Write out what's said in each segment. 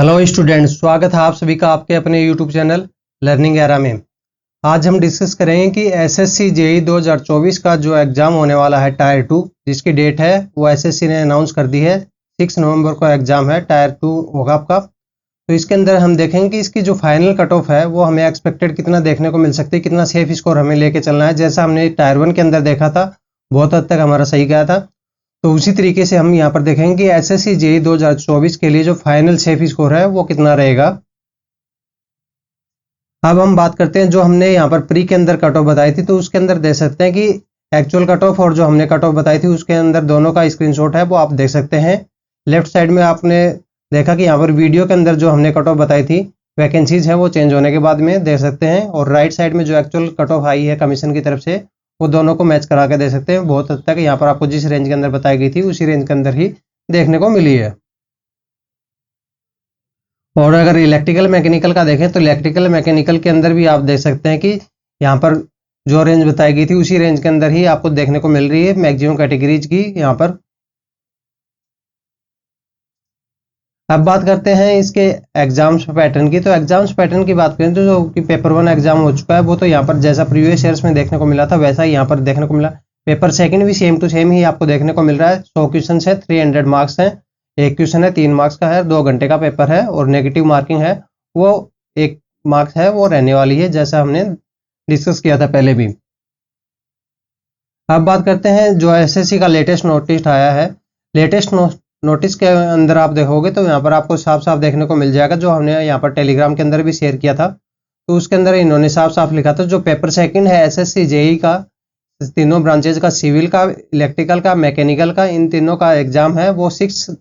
Hello students, स्वागत है आप सभी का आपके अपने यूट्यूब चैनल लर्निंग एरा में। आज हम डिस्कस करेंगे कि एसएससी जेई 2024 का जो एग्ज़ाम होने वाला है टायर 2, जिसकी डेट है वो एसएससी ने अनाउंस कर दी है। 6 नवंबर को एग्ज़ाम है, टायर 2 होगा आपका। तो इसके अंदर हम देखेंगे कि इसकी जो फाइनल कट ऑफ है वो हमें एक्सपेक्टेड कितना देखने को मिल सकती है, कितना सेफ स्कोर हमें लेके चलना है। जैसा हमने टायर 1 के अंदर देखा था, बहुत हद तक हमारा सही गया था। तो उसी तरीके से हम यहाँ पर देखेंगे कि एसएससी जेई 2024 के लिए जो फाइनल सेफ स्कोर है वो कितना रहेगा। अब हम बात करते हैं जो हमने यहाँ पर प्री के अंदर कट ऑफ बताई थी, तो उसके अंदर देख सकते हैं कि एक्चुअल कट ऑफ और जो हमने कट ऑफ बताई थी उसके अंदर दोनों का स्क्रीनशॉट है, वो आप देख सकते हैं। लेफ्ट साइड में आपने देखा कि यहाँ पर वीडियो के अंदर जो हमने कट ऑफ बताई थी वैकेंसीज है वो चेंज होने के बाद में देख सकते हैं, और राइट साइड में जो एक्चुअल कट ऑफ आई है कमीशन की तरफ से वो दोनों को मैच करा के दे सकते हैं। बहुत हद तक यहाँ पर आपको जिस रेंज के अंदर बताई गई थी उसी रेंज के अंदर ही देखने को मिली है। और अगर इलेक्ट्रिकल मैकेनिकल का देखें तो इलेक्ट्रिकल मैकेनिकल के अंदर भी आप देख सकते हैं कि यहाँ पर जो रेंज बताई गई थी उसी रेंज के अंदर ही आपको देखने को मिल रही है मैक्सिमम कैटेगरीज की यहाँ पर। अब बात करते हैं इसके एग्जाम्स पैटर्न की। तो एग्जाम्स पैटर्न की बात करें तो जो कि पेपर 1 एग्जाम हो चुका है वो तो यहाँ पर जैसा प्रीवियस ईयर्स में देखने को मिला था वैसा ही यहाँ पर देखने को मिला। पेपर सेकंड भी सेम टू सेम ही आपको देखने को मिल रहा है। 100 क्वेश्चन है, 300 मार्क्स हैं। एक क्वेश्चन है 3 मार्क्स का है, 2 घंटे का पेपर है, और नेगेटिव मार्किंग है वो 1 मार्क्स है, वो रहने वाली है जैसा हमने डिस्कस किया था पहले भी। अब बात करते हैं जो एसएससी का लेटेस्ट नोटिस आया है। लेटेस्ट नोटिस के अंदर आप देखोगे तो यहाँ पर आपको साफ साफ देखने को मिल जाएगा, जो हमने यहाँ पर टेलीग्राम के अंदर भी शेयर किया था। तो उसके अंदर इन्होंने साफ साफ लिखा था जो पेपर सेकंड है एसएससी जेई का, तीनों ब्रांचेज का, सिविल का, इलेक्ट्रिकल का, मैकेनिकल का, इन तीनों का एग्जाम है वो 6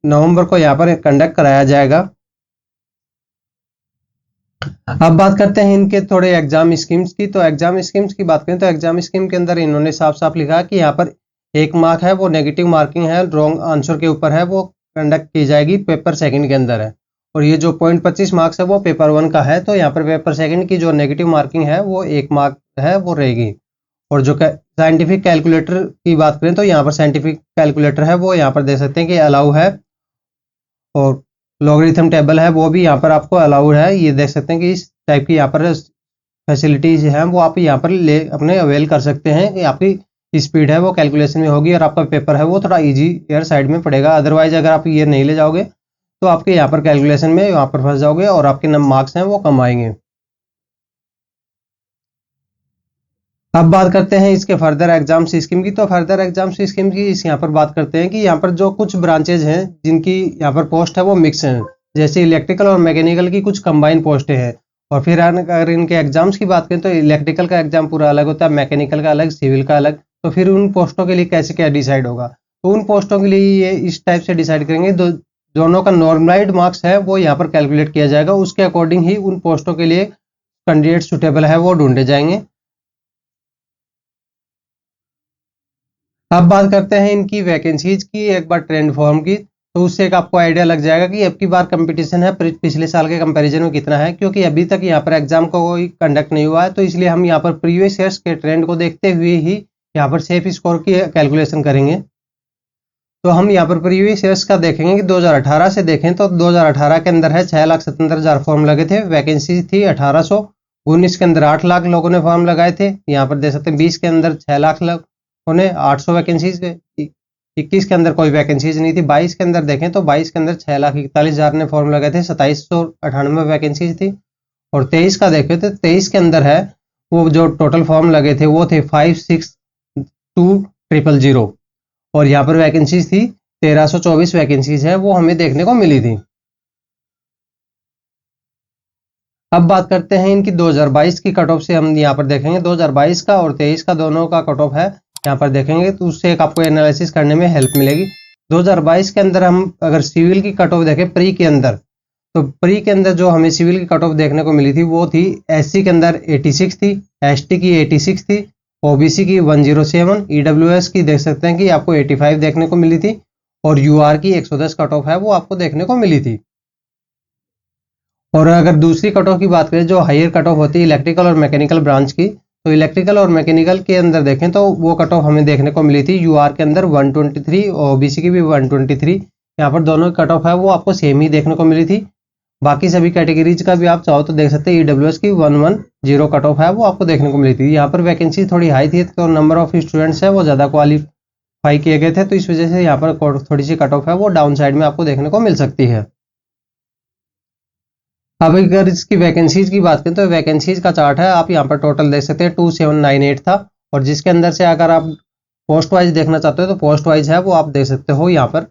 नवंबर को यहाँ पर कंडक्ट कराया जाएगा। अब बात करते हैं इनके थोड़े एग्जाम स्कीम्स की। तो एग्जाम स्कीम्स की बात करें तो एग्जाम स्कीम के अंदर इन्होंने साफ साफ लिखा कि यहाँ पर 1 मार्क है वो नेगेटिव मार्किंग है, रॉन्ग आंसर के ऊपर है, वो कंडक्ट की जाएगी पेपर सेकंड के अंदर है। और ये जो 0.25 मार्क्स है वो पेपर 1 का है। तो यहाँ पर पेपर सेकंड की जो नेगेटिव मार्किंग है वो 1 मार्क है वो रहेगी। और जो साइंटिफिक कैलकुलेटर की बात करें तो यहाँ पर साइंटिफिक कैलकुलेटर है वो यहाँ पर देख सकते हैं कि अलाउ है, और लॉगरिथम टेबल है वो भी यहाँ पर आपको अलाउड है। ये देख सकते हैं कि इस टाइप की यहाँ पर फैसिलिटीज हैं वो आप यहाँ पर ले अपने अवेल कर सकते हैं कि आपकी स्पीड है वो कैलकुलेशन में होगी और आपका पेपर है वो थोड़ा इजी एयर साइड में पड़ेगा। अदरवाइज अगर आप ये नहीं ले जाओगे तो आपके यहाँ पर कैलकुलेशन में यहाँ पर फंस जाओगे और आपके मार्क्स हैं वो कम आएंगे। अब बात करते हैं इसके फर्दर एग्जाम्स स्कीम की। तो फर्दर एग्जाम्स स्कीम की यहाँ पर बात करते हैं कि यहाँ पर जो कुछ ब्रांचेज हैं जिनकी यहाँ पर पोस्ट है वो मिक्स हैं, जैसे इलेक्ट्रिकल और मैकेनिकल की कुछ कंबाइन पोस्टें हैं। और फिर अगर इनके एग्जाम्स की बात करें तो इलेक्ट्रिकल का एग्जाम पूरा अलग होता है, मैकेनिकल का अलग, सिविल का अलग। तो फिर उन पोस्टों के लिए कैसे क्या डिसाइड होगा, तो उन पोस्टों के लिए ये इस टाइप से डिसाइड करेंगे। दोनों का नॉर्मलाइज्ड मार्क्स है वो यहाँ पर कैलकुलेट किया जाएगा, उसके अकॉर्डिंग ही उन पोस्टों के लिए कैंडिडेट सुटेबल है वो ढूंढे जाएंगे। अब बात करते हैं इनकी वैकेंसीज की एक बार ट्रेंड फॉर्म की। तो उससे एक आपको आइडिया लग जाएगा कि अब की बार कंपटीशन है पिछले साल के कंपैरिजन में कितना है, क्योंकि अभी तक यहाँ पर एग्जाम को कोई कंडक्ट नहीं हुआ है। तो इसलिए हम यहाँ पर प्रीवियस ईयर्स के ट्रेंड को देखते हुए ही यहाँ पर सेफ स्कोर की कैलकुलेशन करेंगे। तो हम यहाँ पर प्रीवियस ईयर्स का देखेंगे कि 2018 से देखें तो 2018 के अंदर है 6,77,000 फॉर्म लगे थे, वैकेंसी थी 1800। 19 के अंदर 8 लाख लोगों ने फॉर्म लगाए थे, यहाँ पर देख सकते हैं। 20 के अंदर 6 लाख उन्हें 800 वैकेंसीज। 21 के अंदर कोई वैकेंसीज नहीं थी। 22 के अंदर देखें तो 22 के अंदर 6,41,000 ने फॉर्म लगाए थे, 2798 वैकेंसीज थी। और 23 का देखें तो 23 के अंदर है वो जो टोटल फॉर्म लगे थे वो थे 562,000, और यहाँ पर वैकेंसीज थी 1324 वैकेंसीज है वो हमें देखने को मिली थी। अब बात करते हैं इनकी 2022 की कट ऑफ से। हम यहाँ पर देखेंगे 2022 का और 23 का दोनों का कट ऑफ है यहाँ पर देखेंगे, तो उससे एक आपको एनालिसिस करने में हेल्प मिलेगी। 2022 के अंदर हम अगर सिविल की कट ऑफ देखें प्री के अंदर, तो प्री के अंदर जो हमें सिविल की कट ऑफ देखने को मिली थी वो थी एससी के अंदर 86 थी, एसटी की 86 थी, ओबीसी की 107, ईडब्ल्यूएस की देख सकते हैं कि आपको 85 देखने को मिली थी, और यूआर की 110 कट ऑफ है वो आपको देखने को मिली थी। और अगर दूसरी कट ऑफ की बात करें जो हायर कट ऑफ होती है इलेक्ट्रिकल और मैकेनिकल ब्रांच की, तो इलेक्ट्रिकल और मैकेनिकल के अंदर देखें तो वो कट ऑफ हमें देखने को मिली थी यूआर के अंदर 123, ओबीसी की भी 123, यहाँ पर दोनों की कट ऑफ है वो आपको सेम ही देखने को मिली थी। बाकी सभी कैटेगरीज का भी आप चाहो तो देख सकते हैं। ईडब्ल्यूएस की 110 कट ऑफ है वो आपको देखने को मिली थी। यहाँ पर वैकेंसी थोड़ी हाई थी तो नंबर ऑफ स्टूडेंट्स है वो ज़्यादा क्वालिफाई किए गए थे, तो इस वजह से यहाँ पर थोड़ी सी कट ऑफ है वो डाउन साइड में आपको देखने को मिल सकती है। अब अगर इसकी वैकेंसीज की बात करें तो वैकेंसीज का चार्ट है, आप यहाँ पर टोटल देख सकते हैं 2798 था, और जिसके अंदर से अगर आप पोस्ट वाइज देखना चाहते हो तो पोस्ट वाइज है वो आप देख सकते हो यहाँ पर।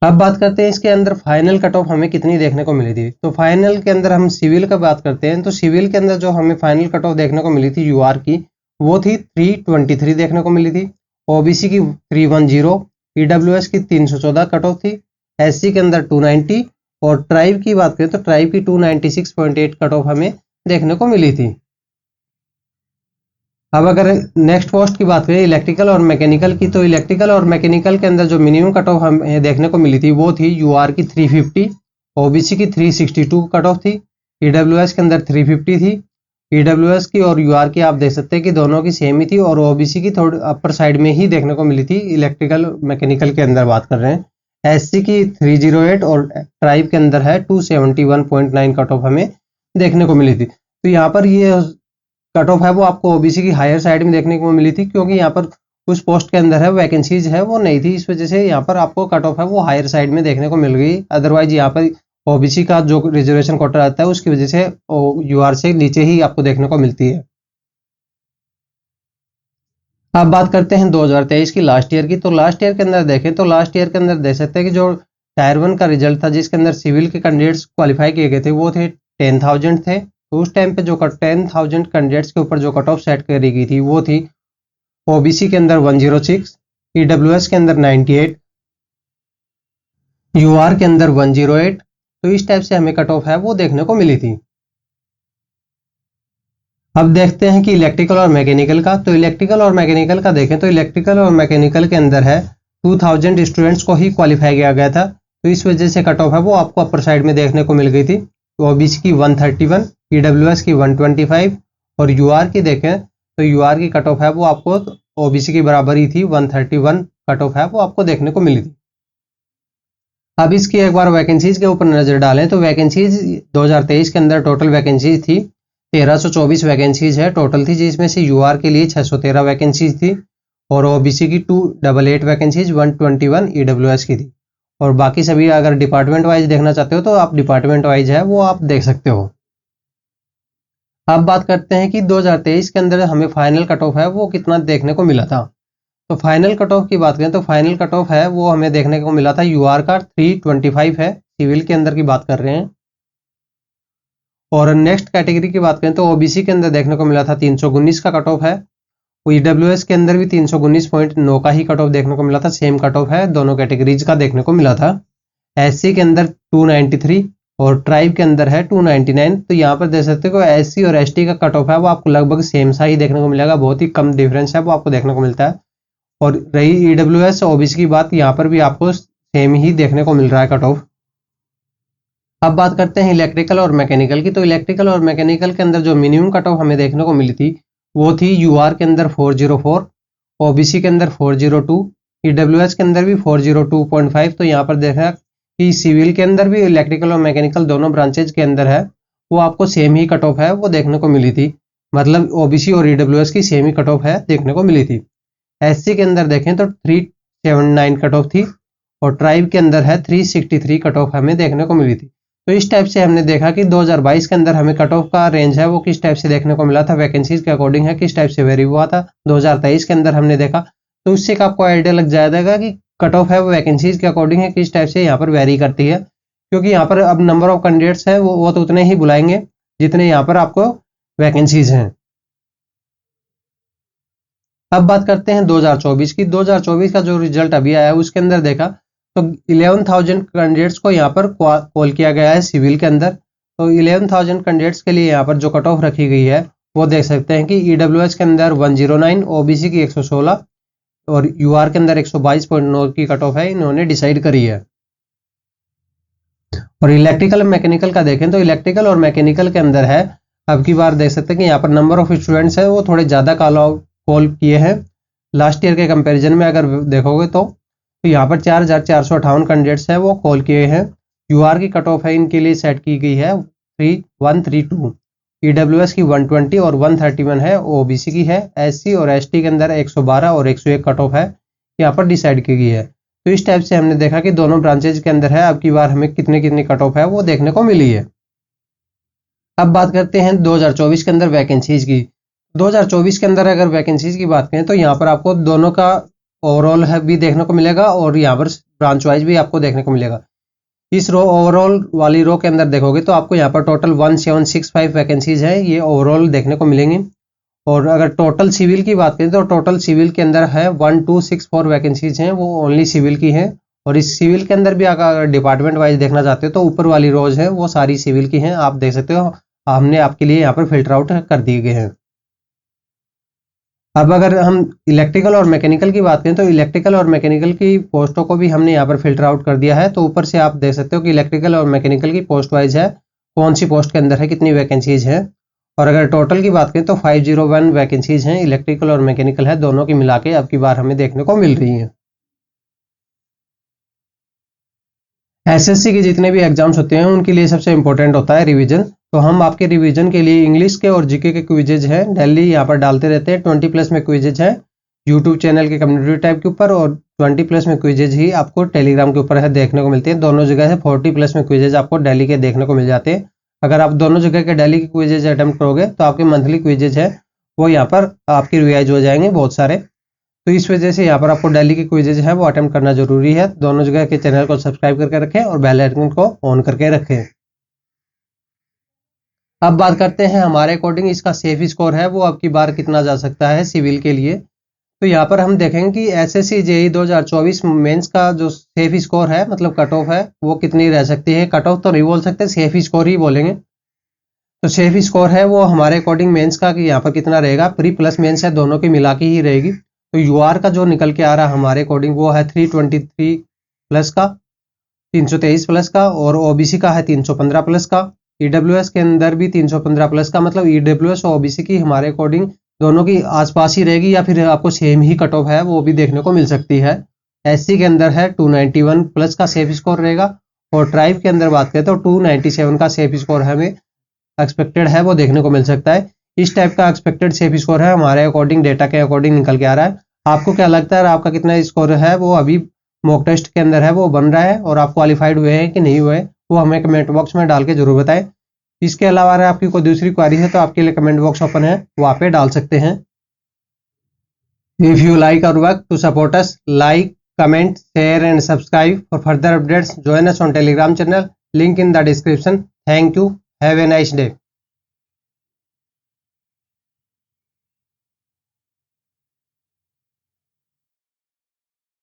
अब बात करते हैं इसके अंदर फाइनल कट ऑफ हमें कितनी देखने को मिली थी। तो फाइनल के अंदर हम सिविल का बात करते हैं, तो सिविल के अंदर जो हमें फाइनल कट ऑफ देखने को मिली थी यूआर की, वो थी 323 देखने को मिली थी। ओबीसी की 310, ईडब्ल्यूएस की 314 कट ऑफ थी, एससी के अंदर 290, और ट्राइब की बात करें तो ट्राइब की 296.8 कट ऑफ हमें देखने को मिली थी। अब अगर नेक्स्ट पोस्ट की बात करें इलेक्ट्रिकल और मैकेनिकल की, तो इलेक्ट्रिकल और मैकेनिकल के अंदर जो मिनिमम कट ऑफ हमें देखने को मिली थी वो थी यूआर की 350, ओबीसी की 362 कट ऑफ थी, ईडब्ल्यूएस के अंदर 350 थी। ईडब्ल्यूएस की और यूआर की आप देख सकते हैं कि दोनों की सेम ही थी, और ओबीसी की थोड़ी अपर साइड में ही देखने को मिली थी। इलेक्ट्रिकल मैकेनिकल के अंदर बात कर रहे हैं, एससी की 308 और ट्राइब के अंदर है 271.9 कट ऑफ हमें देखने को मिली थी। तो यहाँ पर ये कट ऑफ है वो आपको ओबीसी की हायर साइड में देखने को मिली थी, क्योंकि यहाँ पर उस पोस्ट के अंदर है वैकेंसीज है वो नहीं थी, इस वजह से यहाँ पर आपको कट ऑफ है वो हायर साइड में देखने को मिल गई। अदरवाइज यहाँ पर ओबीसी का जो रिजर्वेशन कोटा आता है उसकी वजह से यूआर से नीचे ही आपको देखने को मिलती है। अब बात करते हैं 2023 की लास्ट ईयर की। तो लास्ट ईयर के अंदर देखें तो लास्ट ईयर के अंदर देख सकते हैं कि जो टायर 1 का रिजल्ट था जिसके अंदर सिविल के कैंडिडेट्स क्वालिफाई किए गए थे वो थे 10,000 थे। तो उस टाइम पे जो 10,000 कैंडिडेट्स के ऊपर जो कट ऑफ सेट करी गई थी वो थी ओबीसी के अंदर 106, ईडब्ल्यूएस के अंदर 98, यूआर के अंदर 108। तो इस टाइप से हमें कट ऑफ है वो देखने को मिली थी। अब देखते हैं कि इलेक्ट्रिकल और मैकेनिकल का। तो इलेक्ट्रिकल और मैकेनिकल का देखें तो इलेक्ट्रिकल और मैकेनिकल के अंदर है 2000 स्टूडेंट्स को ही क्वालिफाई किया गया था, तो इस वजह से कट ऑफ है वो आपको अपर साइड में देखने को मिल गई थी। तो ओबीसी की 131, ईडब्ल्यूएस की 125, और यूआर की देखें तो यूआर की कट ऑफ है वो आपको ओबीसी की बराबर ही थी, 131 कट ऑफ है वो आपको देखने को मिली थी। अब इसकी एक बार वैकेंसीज के ऊपर नजर डालें तो वैकेंसीज 2023 के अंदर टोटल वैकेंसीज थी 1324 वैकेंसीज है टोटल थी, जिसमें से यूआर के लिए 613 वैकेंसीज थी, और ओबीसी की 288 वैकेंसीज 121 ईडब्ल्यूएस की थी। और बाकी सभी अगर डिपार्टमेंट वाइज देखना चाहते हो तो आप डिपार्टमेंट वाइज है वो आप देख सकते हो। अब बात करते हैं कि 2023 के अंदर हमें फाइनल कट ऑफ है वो कितना देखने को मिला था। तो फाइनल कट ऑफ की बात करें तो फाइनल कट ऑफ है वो हमें देखने को मिला था यूआर का 325 है, सिविल के अंदर की बात कर रहे हैं। और नेक्स्ट कैटेगरी की बात करें तो ओबीसी के अंदर देखने को मिला था 319 का कट ऑफ है, ईडब्ल्यूएस के अंदर भी 319.9 का ही कट ऑफ देखने को मिला था, सेम कट ऑफ है दोनों कैटेगरीज का देखने को मिला था। एससी के अंदर 293 और ट्राइब के अंदर है 299। तो यहाँ पर देख सकते हो एससी और एसटी का कट ऑफ है वो आपको लगभग सेम सा ही देखने को मिलेगा, बहुत ही कम डिफरेंस है वो आपको देखने को मिलता है। और रही ईडब्ल्यूएस ओबीसी की बात, यहाँ पर भी आपको सेम ही देखने को मिल रहा है कट ऑफ। अब बात करते हैं इलेक्ट्रिकल और मैकेनिकल की। तो इलेक्ट्रिकल और मैकेनिकल के अंदर जो मिनिमम कट ऑफ हमें देखने को मिली थी वो थी यूआर के अंदर 404, ओबीसी के अंदर 402, ईडब्ल्यूएस के अंदर भी 402.5। तो यहाँ पर देखा कि सिविल के अंदर भी इलेक्ट्रिकल और मैकेनिकल दोनों ब्रांचेज के अंदर है वो आपको सेम ही कट ऑफ है वो देखने को मिली थी, मतलब ओबीसी और ईडब्ल्यूएस की सेम ही कट ऑफ है देखने को मिली थी। एससी के अंदर देखें तो 379 कट ऑफ थी, और ट्राइब के अंदर है 363 कट ऑफ हमें देखने को मिली थी। तो इस टाइप से हमने देखा कि 2022 के अंदर हमें कट ऑफ का रेंज है वो किस टाइप से देखने को मिला था, वैकेंसीज के अकॉर्डिंग है किस टाइप से वेरी हुआ था 2023 के अंदर हमने देखा। तो उससे आपको आइडिया लग जाएगा कि कट ऑफ है वो वैकेंसीज के अकॉर्डिंग है किस टाइप से यहाँ पर वेरी करती है, क्योंकि यहाँ पर अब नंबर ऑफ कैंडिडेट्स है वो तो उतने ही बुलाएंगे जितने यहाँ पर आपको वैकेंसीज हैं। अब बात करते हैं 2024 की। 2024 का जो रिजल्ट अभी आया है उसके अंदर देखा तो 11,000 कैंडिडेट्स को यहाँ पर कॉल किया गया है सिविल के अंदर। तो 11,000 कैंडिडेट्स के लिए यहाँ पर जो कट ऑफ रखी गई है वो देख सकते हैं कि ईडब्ल्यूएस के अंदर 109, ओबीसी की 116 और यूआर के अंदर 122.9 की कट ऑफ है इन्होंने डिसाइड करी है। और इलेक्ट्रिकल और मैकेनिकल का देखें तो इलेक्ट्रिकल और मैकेनिकल के अंदर है अब की बार देख सकते हैं कि यहाँ पर नंबर ऑफ स्टूडेंट्स है वो थोड़े ज़्यादा कॉल किए हैं लास्ट ईयर के कंपैरिजन में अगर देखोगे तो तो यहाँ पर 4458 कैंडिडेट्स है वो कॉल किए हैं। यूआर की कट ऑफ है इनके लिए सेट की गई है 3132, ईडब्ल्यूएस की 120 और 131 है, ओबीसी की है, एससी और एसटी के अंदर 112 और 101 कट ऑफ है यहाँ पर डिसाइड की गई है। तो इस टाइप से हमने देखा कि दोनों ब्रांचेज के अंदर है अब की बार हमें कितनी कितनी कट ऑफ है वो देखने को मिली है। अब बात करते हैं 2024 के अंदर वैकेंसीज की। 2024 के अंदर अगर वैकेंसीज की बात करें तो यहाँ पर आपको दोनों का ओवरऑल है भी देखने को मिलेगा और यहाँ पर ब्रांच वाइज भी आपको देखने को मिलेगा। इस रो ओवरऑल वाली रो के अंदर देखोगे तो आपको यहाँ पर टोटल 1765 वैकेंसीज है ये ओवरऑल देखने को मिलेंगी। और अगर टोटल सिविल की बात करें तो टोटल सिविल के अंदर है 1264 वैकेंसीज हैं वो ओनली सिविल की हैं। और इस सिविल के अंदर भी अगर डिपार्टमेंट वाइज देखना चाहते हो तो ऊपर वाली रोज है वो सारी सिविल की हैं, आप देख सकते हो हमने आपके लिए यहाँ पर फिल्टर आउट कर दिए गए हैं। अब अगर हम इलेक्ट्रिकल और मैकेनिकल की बात करें तो इलेक्ट्रिकल और मैकेनिकल की पोस्टों को भी हमने यहाँ पर फिल्टर आउट कर दिया है। तो ऊपर से आप देख सकते हो कि इलेक्ट्रिकल और मैकेनिकल की पोस्ट वाइज है कौन सी पोस्ट के अंदर है कितनी वैकेंसीज है। और अगर टोटल की बात करें तो 501 वैकेंसीज हैं इलेक्ट्रिकल और मैकेनिकल है दोनों की मिला के अब की बार हमें देखने को मिल रही हैं। एसएससी के जितने भी एग्जाम्स होते हैं उनके लिए सबसे इंपॉर्टेंट होता है रिवीजन। तो हम आपके रिवीजन के लिए इंग्लिश के और जीके के क्विजेज हैं डेली यहाँ पर डालते रहते हैं। 20+ में क्विजेज हैं यूट्यूब चैनल के कम्युनिटी टैब के ऊपर और 20+ में क्विजेज ही आपको टेलीग्राम के ऊपर है देखने को मिलते हैं। दोनों जगह से 40+ में क्विजेज आपको डेली के देखने को मिल जाते हैं। अगर आप दोनों जगह के डेली के क्विजेज अटेम्प्ट करोगे तो आपके मंथली क्विजेज है वो यहाँ पर आपकी रिवाइज हो जाएंगे बहुत सारे। तो इस वजह से यहाँ पर आपको डेली के क्विजेज है वो अटेम्प्ट करना जरूरी है। दोनों जगह के चैनल को सब्सक्राइब करके रखें और बेल आइकन को ऑन करके रखें। अब बात करते हैं हमारे अकॉर्डिंग इसका सेफ स्कोर है वो अब की बार कितना जा सकता है सिविल के लिए। तो यहाँ पर हम देखेंगे कि एसएससी जेईई 2024 मेंस का जो सेफ स्कोर है मतलब कट ऑफ है वो कितनी रह सकती है। कट ऑफ तो नहीं बोल सकते सेफ स्कोर ही बोलेंगे। तो सेफ स्कोर है वो हमारे अकॉर्डिंग मेंस का कि यहाँ पर कितना रहेगा, प्री प्लस मेंस है दोनों की मिला के ही रहेगी। तो यूआर का जो निकल के आ रहा है हमारे अकॉर्डिंग वो है 323+ का, 323+ का, और ओबीसी का है 315+ का, ईडब्ल्यूएस के अंदर भी 315+ का, मतलब ईडब्ल्यूएस और ओबीसी की हमारे अकॉर्डिंग दोनों की आसपास ही रहेगी या फिर आपको सेम ही कट ऑफ है वो भी देखने को मिल सकती है। एससी के अंदर है 291+ का सेफ स्कोर रहेगा और ट्राइब के अंदर बात करें तो 297 का सेफ स्कोर हमें एक्सपेक्टेड है वो देखने को मिल सकता है। इस टाइप का एक्सपेक्टेड सेफ स्कोर है हमारे अकॉर्डिंग डेटा के अकॉर्डिंग निकल के आ रहा है। आपको क्या लगता है आपका कितना स्कोर है वो अभी मॉक टेस्ट के अंदर है वो बन रहा है और आप क्वालिफाइड हुए हैं कि नहीं हुए वो हमें कमेंट बॉक्स में डाल के जरूर बताएं। इसके अलावा अगर आपकी कोई दूसरी क्वेरी है तो आपके लिए कमेंट बॉक्स ओपन है वहाँ पे डाल सकते हैं। If you like our work to support us like comment share and subscribe for further updates join us on Telegram channel link in the description. Thank you, have a nice day.